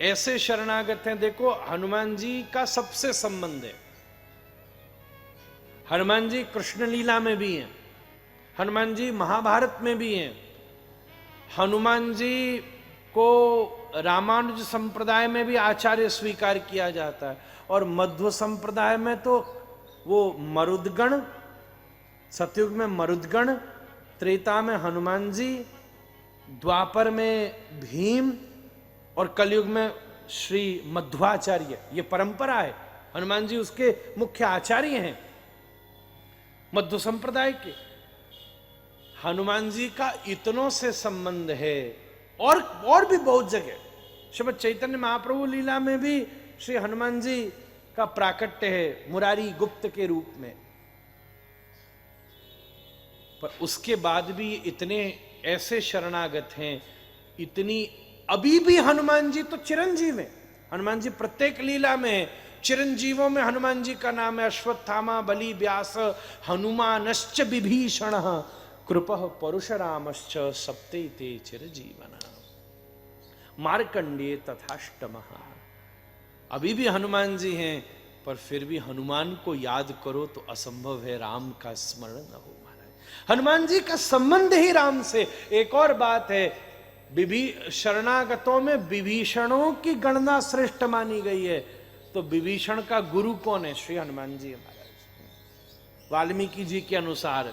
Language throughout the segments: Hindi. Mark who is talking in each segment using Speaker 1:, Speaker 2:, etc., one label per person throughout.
Speaker 1: ऐसे शरणागत हैं। देखो हनुमान जी का सबसे संबंध है। हनुमान जी कृष्ण लीला में भी हैं, हनुमान जी महाभारत में भी हैं, हनुमान जी को रामानुज संप्रदाय में भी आचार्य स्वीकार किया जाता है, और मध्व संप्रदाय में तो वो मरुदगण, सतयुग में मरुदगण, त्रेता में हनुमान जी, द्वापर में भीम और कलयुग में श्री मध्वाचार्य। ये परंपरा है। हनुमान जी उसके मुख्य आचार्य हैं मध्व संप्रदाय के। हनुमान जी का इतनों से संबंध है, और भी बहुत जगह। श्रीमद् चैतन्य महाप्रभु लीला में भी श्री हनुमान जी का प्राकट्य है मुरारी गुप्त के रूप में। पर उसके बाद भी इतने ऐसे शरणागत हैं, इतनी अभी भी हनुमान जी तो चिरंजीव हैं। हनुमान जी प्रत्येक लीला में चिरंजीवों में हनुमान जी का नाम है। अश्वत्थामा, बलि, व्यास, हनुमानश्च विभीषण, कृपः परशुरामश्च सप्ते चिरजीवन, मार्कंडेय तथाष्टमः। अभी भी हनुमान जी हैं, पर फिर भी हनुमान को याद करो तो असंभव है राम का स्मरण न हो। महाराज हनुमान जी का संबंध ही राम से। एक और बात है, शरणागतों में विभीषणों की गणना श्रेष्ठ मानी गई है। तो विभीषण का गुरु कौन है? श्री हनुमान जी महाराज। वाल्मीकि जी के अनुसार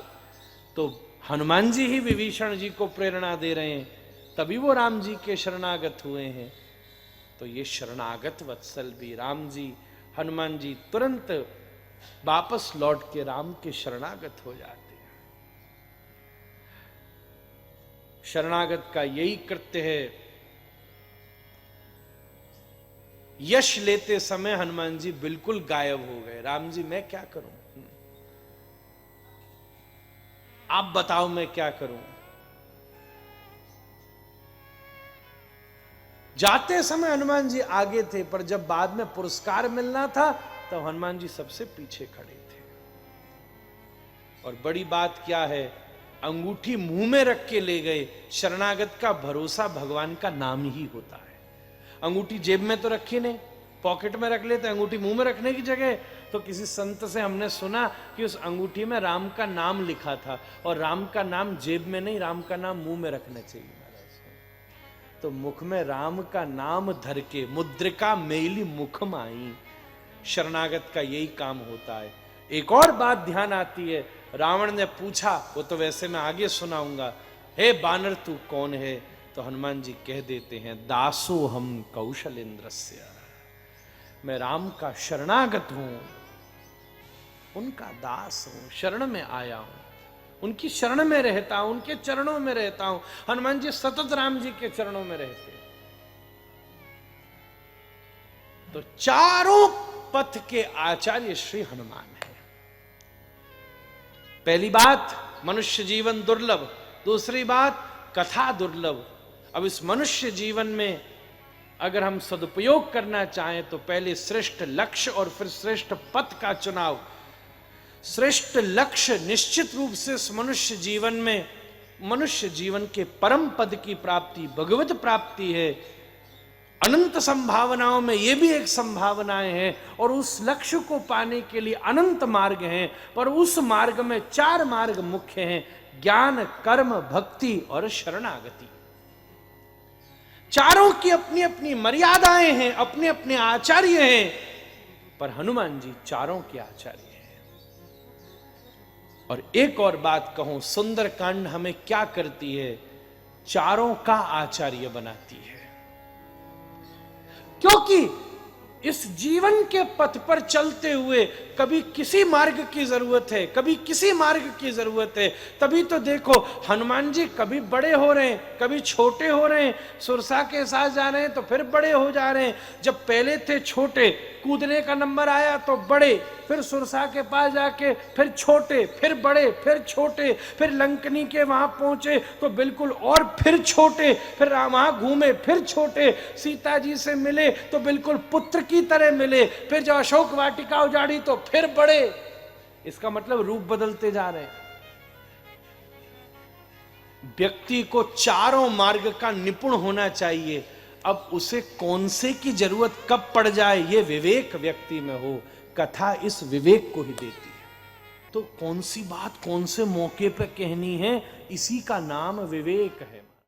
Speaker 1: तो हनुमान जी ही विभीषण जी को प्रेरणा दे रहे हैं, तभी वो राम जी के शरणागत हुए हैं। तो ये शरणागत वत्सल भी राम जी, हनुमान जी तुरंत वापस लौट के राम के शरणागत हो जाते हैं। शरणागत का यही कृत्य है। यश लेते समय हनुमान जी बिल्कुल गायब हो गए। राम जी मैं क्या करूं, आप बताओ मैं क्या करूं। जाते समय हनुमान जी आगे थे, पर जब बाद में पुरस्कार मिलना था तो हनुमान जी सबसे पीछे खड़े थे। और बड़ी बात क्या है, अंगूठी मुंह में रख के ले गए। शरणागत का भरोसा भगवान का नाम ही होता है। अंगूठी जेब में तो रखी नहीं, पॉकेट में रख लेते। अंगूठी मुंह में रखने की जगह तो किसी संत से हमने सुना कि उस अंगूठी में राम का नाम लिखा था, और राम का नाम जेब में नहीं, राम का नाम मुंह में रखना चाहिए महाराज। तो मुख में राम का नाम धर के मुद्रिका मेली मुख माई। शरणागत का यही काम होता है। एक और बात ध्यान आती है, रावण ने पूछा, वो तो वैसे मैं आगे सुनाऊंगा, हे बानर तू कौन है? तो हनुमान जी कह देते हैं, दासो हम कौशलेंद्रस्य, मैं राम का शरणागत हूं, उनका दास हूं, शरण में आया हूं, उनकी शरण में रहता हूं, उनके चरणों में रहता हूं। हनुमान जी सतत राम जी के चरणों में रहते। तो चारों पथ के आचार्य श्री हनुमान है। पहली बात मनुष्य जीवन दुर्लभ, दूसरी बात कथा दुर्लभ। अब इस मनुष्य जीवन में अगर हम सदुपयोग करना चाहें तो पहले श्रेष्ठ लक्ष्य और फिर श्रेष्ठ पथ का चुनाव। श्रेष्ठ लक्ष्य निश्चित रूप से इस मनुष्य जीवन में, मनुष्य जीवन के परम पद की प्राप्ति, भगवत प्राप्ति है। अनंत संभावनाओं में यह भी एक संभावनाएं हैं, और उस लक्ष्य को पाने के लिए अनंत मार्ग हैं, पर उस मार्ग में 4 मार्ग मुख्य हैं: ज्ञान, कर्म, भक्ति और शरणागति। चारों की अपनी अपनी मर्यादाएं हैं, अपने अपने आचार्य हैं, पर हनुमान जी चारों के आचार्य हैं। और एक और बात कहूं, सुंदरकांड हमें क्या करती है? चारों का आचार्य बनाती है। क्योंकि इस जीवन के पथ पर चलते हुए कभी किसी मार्ग की जरूरत है, कभी किसी मार्ग की जरूरत है। तभी तो देखो हनुमान जी कभी बड़े हो रहे हैं, कभी छोटे हो रहे हैं। सुरसा के साथ जा रहे हैं तो फिर बड़े हो जा रहे हैं। जब पहले थे छोटे, कूदने का नंबर आया तो बड़े, फिर सुरसा के पास जाके फिर छोटे, फिर बड़े, फिर छोटे, फिर लंकनी के वहां पहुंचे तो बिल्कुल और फिर छोटे, फिर वहां घूमे, फिर छोटे, सीता जी से मिले तो बिल्कुल पुत्र की तरह मिले, फिर जब अशोक वाटिका उजाड़ी तो फिर बड़े। इसका मतलब रूप बदलते जा रहे हैं। व्यक्ति को चारों मार्ग का निपुण होना चाहिए। अब उसे कौन से की जरूरत कब पड़ जाए ये विवेक व्यक्ति में हो, कथा इस विवेक को ही देती है। तो कौन सी बात कौन से मौके पर कहनी है, इसी का नाम विवेक है।